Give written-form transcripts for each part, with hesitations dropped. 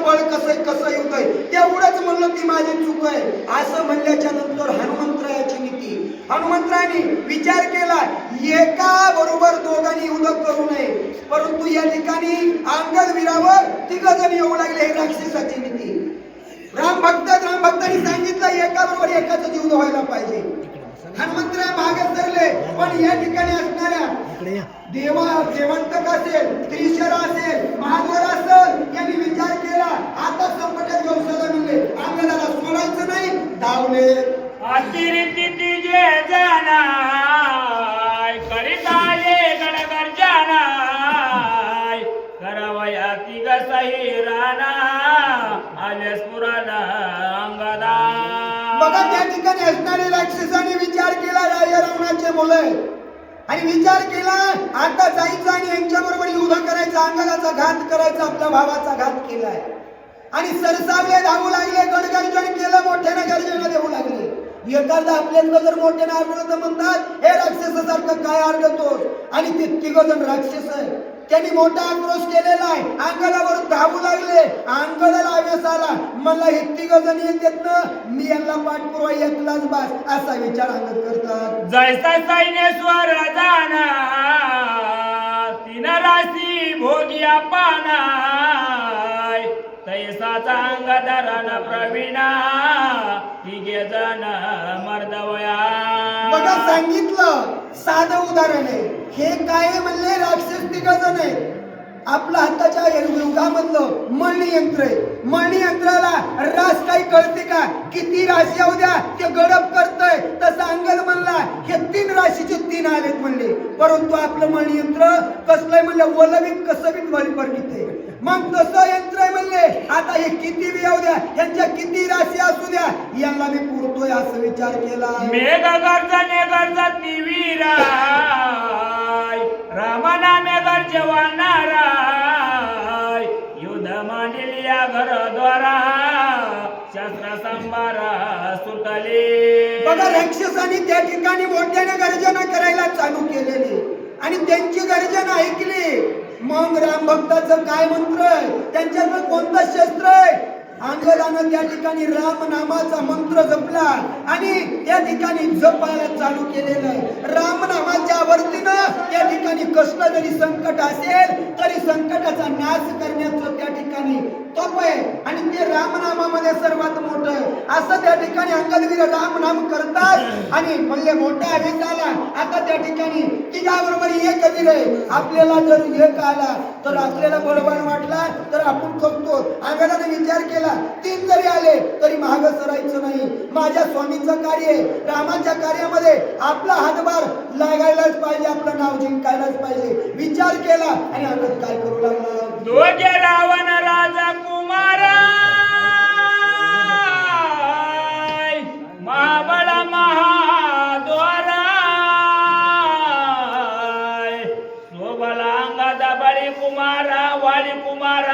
बळ कसं कसं येतंय तेवढंच म्हणलं ती माझी चूक आहे असं म्हणल्याच्या नंतर हनुमंतरायाची नीती हनुमंतरायाने विचार केला एका बरोबर दोघांनी युद्ध करू नये परंतु या ठिकाणी अंगद वीरावर तिघ जण येऊ लागले ही राक्षसाची नीती राम भक्तांनी सांगितलं एका बरोबर एकाच जीव व्हायला पाहिजे हनुमंतराय मागे सरले पण या ठिकाणी असणाऱ्या देवंतक असेल त्रिशर असेल महावर असेल यांनी विचार केला आता संकटात व्यवसायाला म्हणले अंगदाला सोडायचं नाही धावले अतिरिक्त तिजे जाना करीत आले गणगर्जना करावया तिघ सही राणा आलेस पुराणा अंगदा बघा त्या ठिकाणी असणारे राक्षसाने विचार केला राजा रावणाचे मुले आणि विचार केला आता जायचं आणि यांच्या बरोबर युद्ध करायचं अंगदाचा घात करायचा आपल्या भावाचा घात केलाय आणि सरसावले धावू लागले गणगर्जन केलं मोठ्यानं गर्जना देऊ लागले एखादा आपल्यातलं जर मोठ्यानं आढळलं तर म्हणतात हे राक्षसासारखं काय आढळतोस आणि ते तिघ जण राक्षस आहे त्यांनी मोठा आक्रोश केलेला आहे अंगदावर धावू लागले अंगदाला आवेश आला मला हे तिघ जण येतात ना मी यांना पाठपुरावा एकलाच बास असा विचार अंगद करतात जैसा सैन्येश्वर जाना तीन राशी भोगिया पाना तैसाचा अंगदरान प्रवीणा तिघे जण मर्दवया बघा सांगितलं साधं उदाहरण आहे हे काय म्हणले राक्षस तिघ जण आहे आपल्या हाताच्या युगामधलं मळणी यंत्र आहे मळणी यंत्राला रास काही कळते का किती राशी येऊ द्या ते गडप करतय तसं अंगद म्हणला हे 3 राशीचे 3 आलेत म्हणले परंतु आपलं मळणी यंत्र कसलंय म्हणलं वलबीत कसबीत बळीपर्णित आहे मग तसं यंत्र आहे म्हणले आता हे किती बी येऊ द्या यांच्या किती राशी असू द्या यांना मी पुरतोय असं विचार केला मेघ गर्जने गर्जती वीरा रामनामे गर्जवानारा युद्ध मांडलिया घरद्वारा शस्त्र संभारा सुटले बघा राक्षसांनी त्या ठिकाणी मोठ्याने गर्जना करायला चालू केलेली आणि त्यांची गर्जना ऐकली मग राम भक्ताचं काय मंत्र आहे त्यांच्याकडे कोणतं शस्त्र आहे अंगदानं त्या ठिकाणी राम नामाचा मंत्र जपला आणि त्या ठिकाणी जपायला चालू केलेलं आहे राम नामाच्या वरतीनं त्या ठिकाणी कसलं जरी संकट असेल तरी संकटाचा नाश करण्याचं त्या ठिकाणी तप आहे आणि ते रामनामामध्ये सर्वात मोठं असं त्या ठिकाणी अंगदवीर राम नाम करतात आणि म्हणले मोठा आवेश आला आता त्या ठिकाणी तिघाबरोबर एक वीर आहे आपल्याला जर एक आला तर आपल्याला बळवान वाटला तर आपण थकतो अंगदाने विचार केला 3 जरी आले तरी मागं सरायचं नाही माझ्या स्वामीचं कार्य आहे रामाच्या कार्यामध्ये आपला हातभार लागायलाच पाहिजे आपलं नाव जिंकायलाच पाहिजे विचार केला आणि अंगद काय करू लागला दोघे रावण राजा कुमार महाबळ महाद्वार शोभला अंगदा बळी कुमार वाली कुमार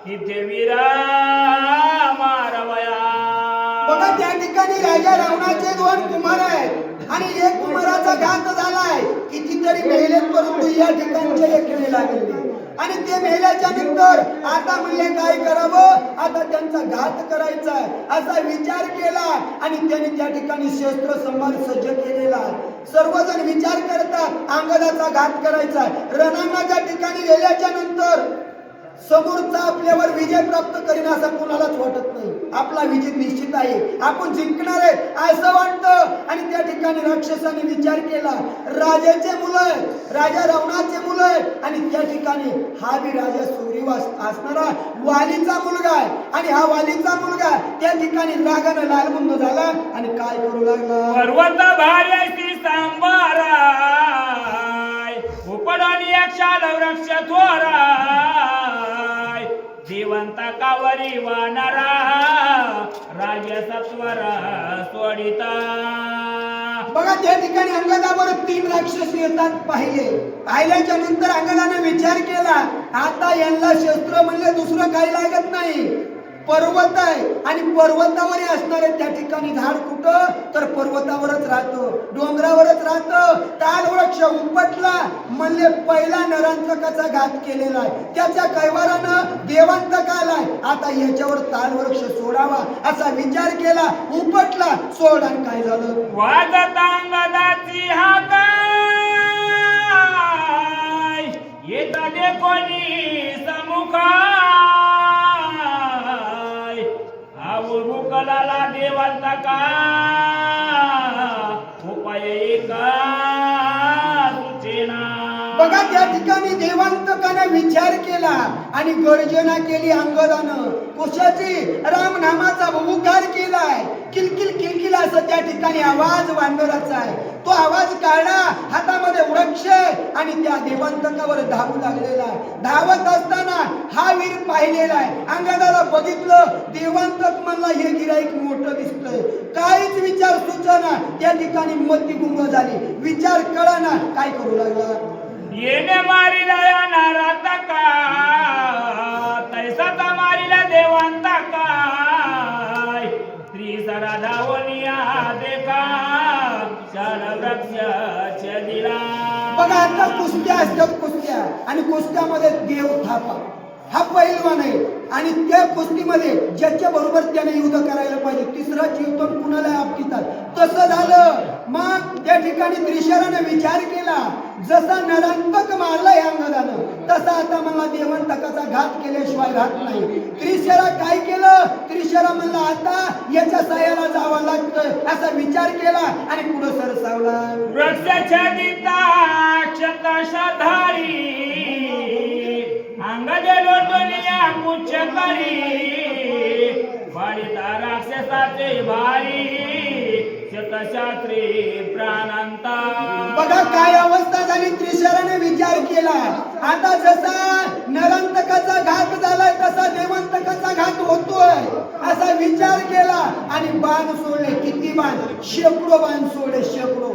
तिथे वीरा मारवया बघा त्या ठिकाणी राजा रावणाचे 2 कुमार आहेत आणि एक कुमाराचा घात झालाय कितीतरी मेलेत परंतु या ठिकाणचे एकणे लागले आणि ते मेल्याच्या नंतर आता म्हणले काय करावं आता त्यांचा घात करायचा असा विचार केला आणि त्यांनी त्या ठिकाणी शस्त्र संभार सज्ज केलेला सर्वजण विचार करतात अंगदाचा घात करायचा रणांगणाच्या ठिकाणी गेल्याच्या नंतर समोरचा आपल्यावर विजय प्राप्त करीन असं कोणालाच वाटत नाही आपला विजय निश्चित आहे आपण जिंकणार आहे असं वाटतं आणि त्या ठिकाणी राक्षसाने विचार केला राजाचे मुलं राजा रावणाचे मुलं आणि त्या ठिकाणी हा बी राजा सूर्यवास असणारा वालीचा मुलगा आहे आणि हा वालीचा मुलगा त्या ठिकाणी रागाने लालबुंद झाला आणि काय करू लागला पर्वत भार्याशी सांबारा उपडानी अक्षाल वृक्ष थोरा जीवंता कावरी वानरा राज सत्वरा सोडिता बघा त्या ठिकाणी अंगदावर 3 राक्षस येतात पाहिल्याच्या नंतर अंगदाने विचार केला आता यांना शस्त्र म्हणले दुसरं काही लागत नाही पर्वत आहे आणि पर्वतावर असणारे त्या ठिकाणी झाड कुठं तर पर्वतावरच राहतो डोंगरावरच राहतो ताल वृक्ष उपटला म्हणले पहिला नरांतकाचा घात केलेला आहे त्याच्या कैवारानं देवांतक आलाय, आता याच्यावर तालवृक्ष सोडावा असा विचार केला. उपटला सोड आणि काय झालं? वाजत अंगदाची हाकाय, येत दे कोणी समुखाय, आवळ भुकलाला देवांतका उपाय एका सुचेना. बघा त्या ठिकाणी देवांतकाने विचार केला आणि गर्जना केली अंगदानं. कशाची? राम नामाचा बहुकार केलाय. किलकिल किलकिल असं त्या ठिकाणी आवाज वानराचा आहे. तो आवाज काढला, हातामध्ये वृक्ष आणि त्या देवांतकावर धावू लागलेला आहे. धावत असताना हा वीर पाहिलेला आहे. अंगदाला बघितलं, देवांतक म्हणला हे गिराईक मोठं दिसतंय. काहीच विचार सुचना, त्या ठिकाणी मती गुंग झाली. विचार कळना, काय करू लागला? येणे मारिला या नाराता का, तैसाचा मारिला देवांता काय, त्रिसरा धावनिया देखा शाल वृक्षाच्या दिला. बघा आता कुस्त्या असतात, कुस्त्या, आणि कुस्त्यामध्ये देव थापा हा पैलवान आहे आणि त्या कुस्तीमध्ये ज्याच्या बरोबर त्याने युद्ध करायला पाहिजे, तिसरा जीवतम कुणाला आपटितात. तसं झालं. मग त्या ठिकाणी त्रिशराने विचार केला, जसा नरांतक मारला या अंगदानं, तसा आता मला देवांतकाचा घात केल्याशिवाय राहत नाही. त्रिशरा काय केलं? त्रिशरा म्हणला आता याच्या सायाला जावं लागतं असा विचार केला आणि पुढे सरसावला. वृक्षाच्या दिता क्षतशाधारी, अंगदे लोटनिया कुच्छ करी, वाढीता राक्षसाचे भारी, शतशास्त्री प्राणांता. बघा काय अवस्था झाली. त्रिशराने विचार केला, आता जसा नरांतकाचा घात झालाय तसा देवांतकाचा घात होतोय असा विचार केला आणि बाण सोडले. किती बाण? शेकडो बाण सोडले, शेकडो.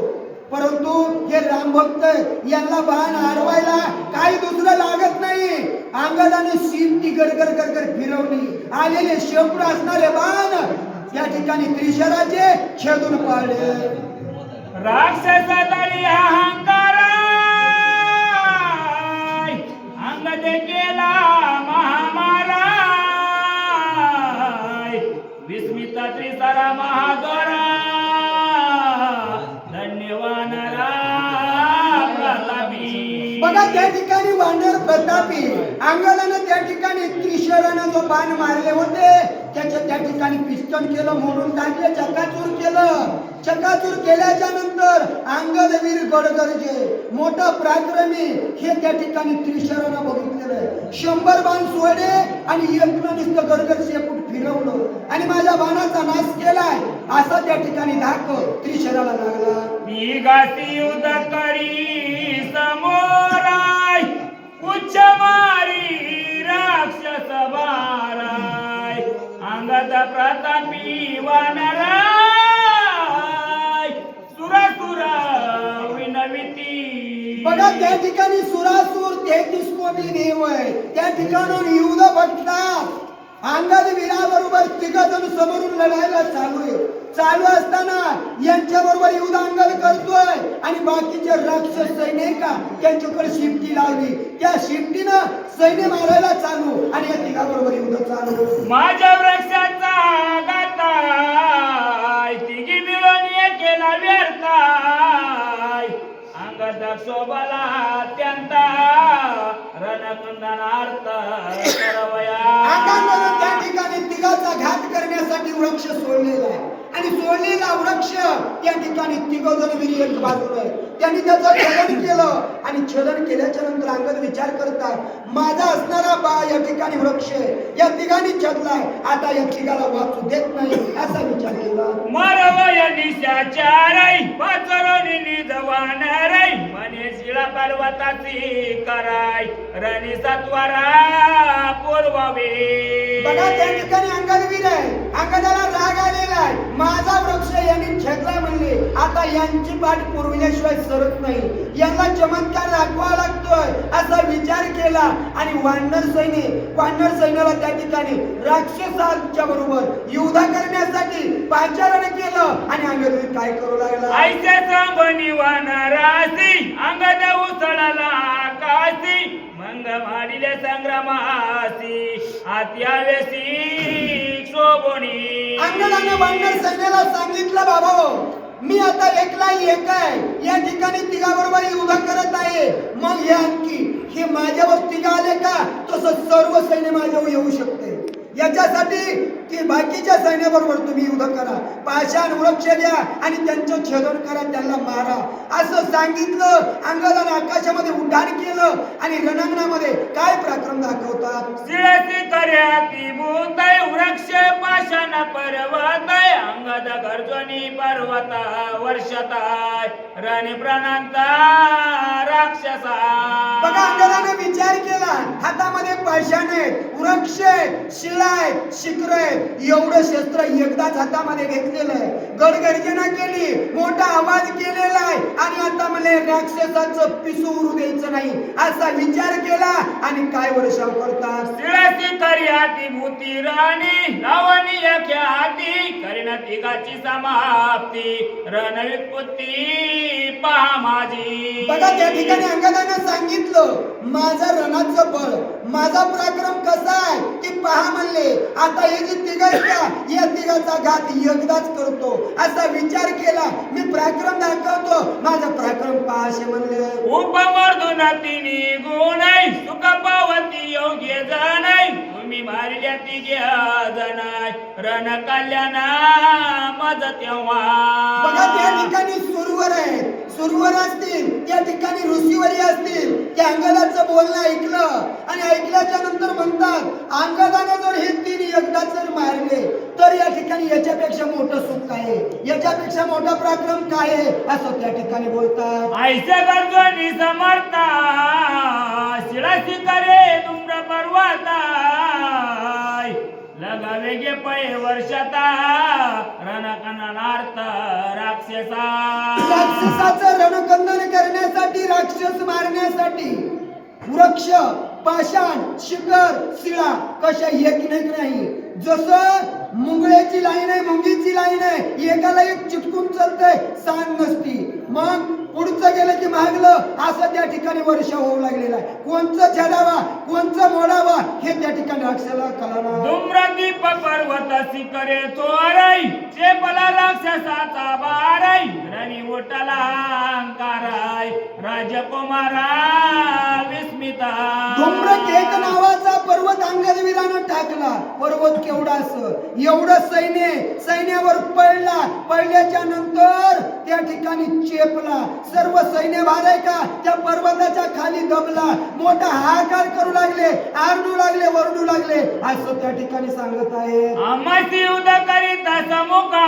परंतु हे रामभक्त यांना बाण अडवायला काही दुसरं लागत नाही. अंगदाने शिमटी गरगर गरगर फिरवली. आलेले शेकडो असणारे बाण या ठिकाणी त्रिशराचे छेदून पाडले. राक्षसातरी अहंकार, अंगदे केला महामाराय, विस्मित त्रिसरा महादोरा, धन्यवाद प्रतापी. बघा त्या ठिकाणी वानर प्रतापी अंगदानं त्या ठिकाणी त्रिशरानं जो बाण मारले होते त्याच्या त्या ठिकाणी पिस्टन केलं, मोडून टाकले, चकाचूर केलं. चकाचूर केल्याच्या नंतर अंगद वीर गडगर्जे मोठा पराक्रमी हे त्या ठिकाणी त्रिशरानं बघितलेलं आहे. 100 बाण सोडे आणि एकनं नुसतं गडगड शेपूट फिरवलं आणि माझ्या बाणाचा नाश केलाय असा त्या ठिकाणी धाक त्रिशराला लागला. गाती युद्ध करी समोराय, उच्च मारी राक्षस बाराय, अंगद प्रतापी वानराय, सुरासुरा विनविती. बघा त्या ठिकाणी सुरासुर 33 कोटी देव आहे. त्या ठिकाणून युद्ध बघतात. अंगद वीराबरोबर तिघजण समोरून लढायला चालू आहे. चालू असताना यांच्या बरोबर युद्ध अंगद करतोय आणि बाकीचे राक्षस सैनिक त्यांच्याकडे शिफ्टी लावली. त्या शिफ्टीनं सैन्य मारायला चालू आणि या तिघाबरोबर युद्ध चालू. माझ्या वृक्षाचा गाताय, तिघी मिळून केला व्यर्थाय, अंगद शोभला अत्यंत रणकुंदनार्थ करवया. अंगांमध्ये त्या ठिकाणी तिघाचा घात करण्यासाठी वृक्ष सोडलेला आहे आणि सोडलेला वृक्ष त्या ठिकाणी तिघजण वीर एक बाजूला आहे. त्यांनी त्याचं छेदन केलं आणि छेदन केल्याच्या नंतर अंगद विचार करतात, माझा असणारा बा या ठिकाणी वृक्ष या तिघांनी छेदलाय, आता या तिघाला वाचू देत नाही असा विचार केला. मरवय निशाचारय, पाचरोनी निजवान रय, मने शिळा पर्वताची कराय, रणी सत्वरा पूर्ववे. बघा त्या ठिकाणी अंगद वीर आहे. अंगदाला राग आलेला आहे, माझा वृक्ष यांनी छेदला म्हणले, आता यांची पाठ पुरविल्याशिवाय सरत नाही, यांना चमत्कार दाखवावा लागतोय असा विचार केला आणि वानर सैन्याला त्या ठिकाणी राक्षसांच्या बरोबर युद्ध करण्यासाठी पाचारण केलं आणि अंगद काय करू लागला. ऐसे संबनी वानरासी, अंगद उसळला आकाशी, अंग माडिले संग्रामासी अत्यावेशी शोभोनी अंगदानं बांधणार सैन्याला सांगितलं बाबा मी आता एकला एक आहे या ठिकाणी तिघाबरोबर युद्ध करत आहे मग हे आणखी हे माझ्यावर तिघा आले का तसं सर्व सैन्य माझ्यावर येऊ शकते याच्यासाठी की बाकीच्या सैन्याबरोबर तुम्ही युद्ध करा पाषाण वृक्ष द्या आणि त्यांचं छेदन करा त्यांना मारा असं सांगितलं अंगदानं आकाशामध्ये उड्डाण केलं आणि रणांगणामध्ये काय पराक्रम दाखवतात शिळसी कर्याती भूतय वृक्ष पाषाण पर्वतय अंगद गर्जनी पर्वता वर्षताय रण प्राणांता राक्षसा बघा अंगदानं विचार केला हातामध्ये पाषाण आहे वृक्ष आहे शिळा आहे शिखर आहे एवढं शस्त्र एकदाच हातामध्ये घेतलेलं आहे गडगर्जना केली मोठा आवाज केलेला आहे आणि आता मला राक्षसाचं पिसू उरू द्यायचं नाही असा विचार केला आणि काय वर्षाव करतात शिळसी कर्याती भूती राणी लावणी ख्याती करीन तिघाची समाप्ती रणवित्पत्ती पहा माझी बघा त्या ठिकाणी अंगदानं सांगितलं माझं रणाचं बळ माझा पराक्रम कसा आहे की पहा म्हणले आता हे जे तिघ आहेत का या तिघाचा घात एकदाच करतो असा विचार केला मी पराक्रम दाखवतो माझा पराक्रम पहा असे म्हणले उपमर्दुन तिनी गुणाई सुख पावती योग्य जाणाई तुम्ही मारल्या तिघ्या जणाय रण कल्याणा मज तेव्हा बघा त्या ठिकाणी सुरवर आहे सुरवर असतील त्या ठिकाणी ऋषीवरी असतील त्या अंगदाचं बोलणं ऐकलं आणि ऐकल्याच्या नंतर म्हणतात अंगदानं जर हे तीन एकदाच जर मारले तर या ठिकाणी याच्यापेक्षा मोठं सुख काय आहे याच्यापेक्षा मोठा पराक्रम काय आहे असं त्या ठिकाणी बोलतात ऐसे गर्जनी समर्था शिळसी करे तुम्र पर्वताय लगावे गे पै वर्षता रणकनार्थ राक्षसा राक्षसाचं रणकंदन करण्यासाठी राक्षस मारण्यासाठी वृक्ष पाषाण शिखर शिळा कशा एक नाही जसं मुंगळ्याची लाईन आहे मुंगीची लाईन आहे एकाला एक चिटकून चालतंय सांग नसती मग पुढचं गेलं की मागलं असं त्या ठिकाणी वर्ष होऊ लागलेलं आहे कोणचं छडावा कोणचं मोडावा हे त्या ठिकाणी राक्षसाला कळणार धूम्रदीप पर्वत शिखरे चोराई चेपला राक्षसाचा बाराई रणी उठला अंकाराय राजकुमारा विस्मिता धूम्रकेत नावाचा पर्वत अंगदवीरानं टाकला पर्वत केवढा असं एवढं सैन्यावर पडल्याच्या नंतर त्या ठिकाणी चेपला सर्व सैन्य भाराय का त्या पर्वताच्या खाली दबला मोठा हाहाकार करू लागले आरडू लागले वरडू लागले असं त्या ठिकाणी सांगत आहे आम्हासी युद्ध करीत समुखा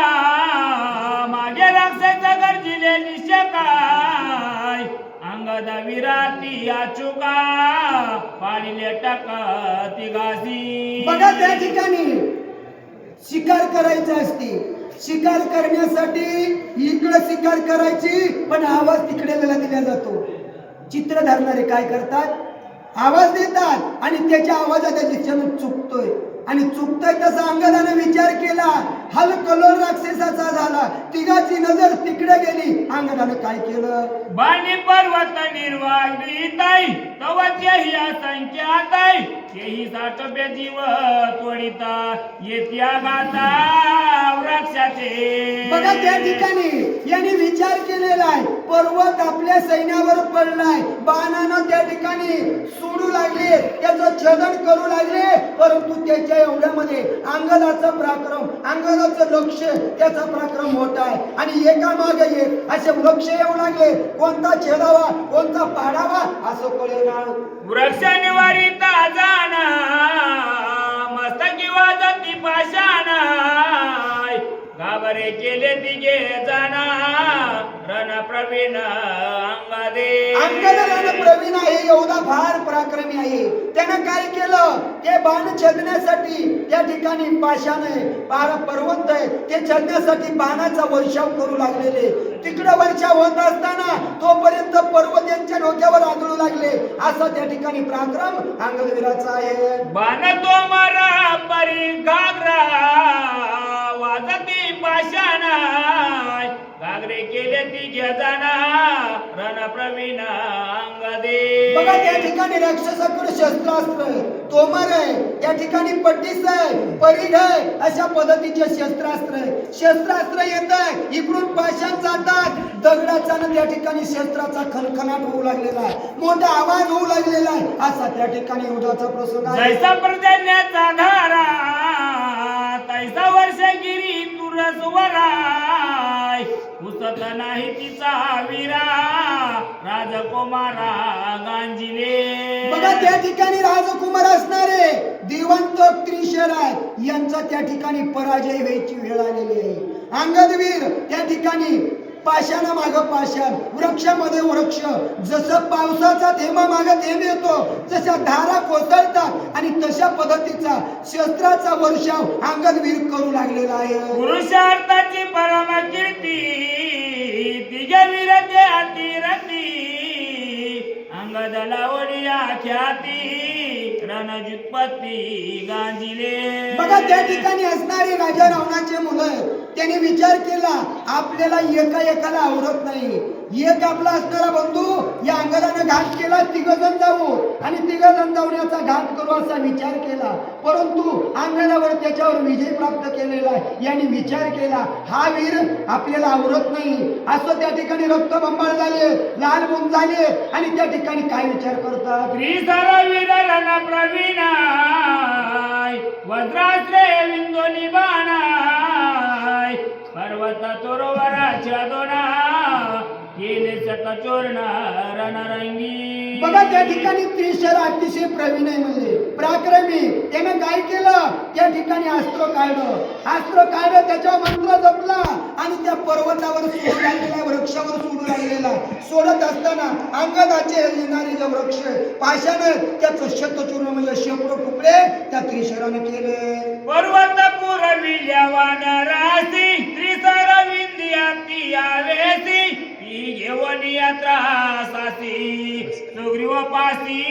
मागे राक्षस गर्जिले निशकाय अंगद विराती अचुका पाडिले टक तिघासी बघा त्या ठिकाणी शिकार करायची असती शिकार करण्यासाठी इकडे शिकार करायची पण आवाज तिकडे दिला जातो चित्र धरणारे काय करतात आवाज देतात आणि त्याच्या आवाजात दिशेनं चुकतोय आणि चुकतोय तसा अंगदानं विचार केला हल कलोल राक्षसाचा झाला तिघाची नजर तिकडे गेली अंगदानं काय केलं बाणी पर्वत निर्वागिताई तवत्यही असंख्याताई तेही साठोबे जीव तोडिता येत्या गाता वृक्षाचे बघा त्या ठिकाणी यांनी विचार केलेला आहे पर्वत आपल्या सैन्यावर पडलाय बाणानं त्या ठिकाणी सोडू लागले त्याचं छेदन करू लागले परंतु त्याच्या एवढ्यामध्ये अंगदाचं पराक्रम अंगदाचं लक्ष त्याचा पराक्रम मोठा आहे आणि एका मागे एक असे वृक्ष येऊ लागले कोणता छेदावा कोणता पाडावा असं कळेना वृक्ष निवारिता जाना मस्तकी वाजती पाषाण घाबरे केले तिघे जाना रण प्रवीण अंगद रण प्रवीण आहे एवढा फार पराक्रमी आहे त्यानं काय केलं ते बाण छेदण्यासाठी त्या ठिकाणी पाषाण आहे पर्वत आहे ते छेदण्यासाठी बाणाचा वर्षाव करू लागलेले तिकडे वर्षाव होत असताना तोपर्यंत पर्वत यांच्या डोक्यावर आदळू लागले असा त्या ठिकाणी पराक्रम अंगदवीराचा आहे बाण तो मारा परी घागरा वाजती पाषाण घागरे केले ती घे जाना रण प्रवीण अंगदे. बघा त्या ठिकाणी राक्षसाकडे शस्त्रास्त्र आहे, तोमर आहे, त्या ठिकाणी पट्टीस आहे, परिघ आहे, अशा पद्धतीचे शस्त्रास्त्र आहे. शस्त्रास्त्र येत आहे, इकडून पाशात जातात, दगडाचा ना त्या ठिकाणी शस्त्राचा खणखणाट होऊ लागलेला आहे, मोठा आवाज होऊ लागलेला आहे. असा त्या ठिकाणी युद्धाचा प्रसंग आहे. जैसा पर्जन्याचा धारा तैसा वर्षगिरी तुरसवराय पुसत नाही तिचा वीरा राजकुमारा गांजिले. बघा त्या ठिकाणी राजकुमार असणारे दिवंत त्रिशर आहेत, यांचा त्या ठिकाणी पराजय व्हायची वेळ आलेली आहे. अंगदवीर त्या ठिकाणी पाशाना माग पाषाण, वृक्षामध्ये वृक्ष, जसं पावसाचा थेंबा माग थेंब येतो, जशा धारा कोसळतात आणि तशा पद्धतीचा शस्त्राचा वर्षाव अंगदवीर करू लागलेला आहे. पुरुषार्थाची परम कीर्ती तिघे वीरते अतिरती अंगद लावडिया ख्याती रणजितपती गांजिले. बघा त्या ठिकाणी असणारे राजा रावणाचे मुलं, त्यांनी विचार केला आपल्याला एका एकाला आवडत नाही, एक आपला असणारा बंधू या अंगदाने घात केला, तिघजण जाऊ आणि तिघजण जाऊन घात करू असा विचार केला. परंतु अंगदावर त्याच्यावर विजय प्राप्त केलेला आहे. यांनी विचार केला हा वीर आपल्याला आवडत नाही, असं त्या ठिकाणी रक्तबंबाळ झाले, लाल बोंब झाले आणि त्या ठिकाणी काय विचार करतात. श्रीधर वीर रण प्रवीणाय वज्रास्त्रे विंदोनी बाणाय पर्वत तोरवराच्या दोना केले सकचोरण रणरंगी. बघा त्या ठिकाणी त्रिशर अतिशय प्रवीण आहे, म्हणजे पराक्रमी. त्यानं काय केलं, त्या ठिकाणी अस्त्र काढलं, त्याच्यावर मंत्र जपला आणि त्या पर्वतावर सोडू लागलेला, वृक्षावर सोडू लागलेला. सोडत असताना अंगदाचे येणारे जे वृक्ष पाशानं त्याचं शतचूर्ण म्हणजे शेकडो तुकडे त्या त्रिशराने केले. पर्वत पुरविल्या वानरासी त्रिसर विंध्याती आवेसी ती घेऊन यात्रा सासी सुग्रीव पासी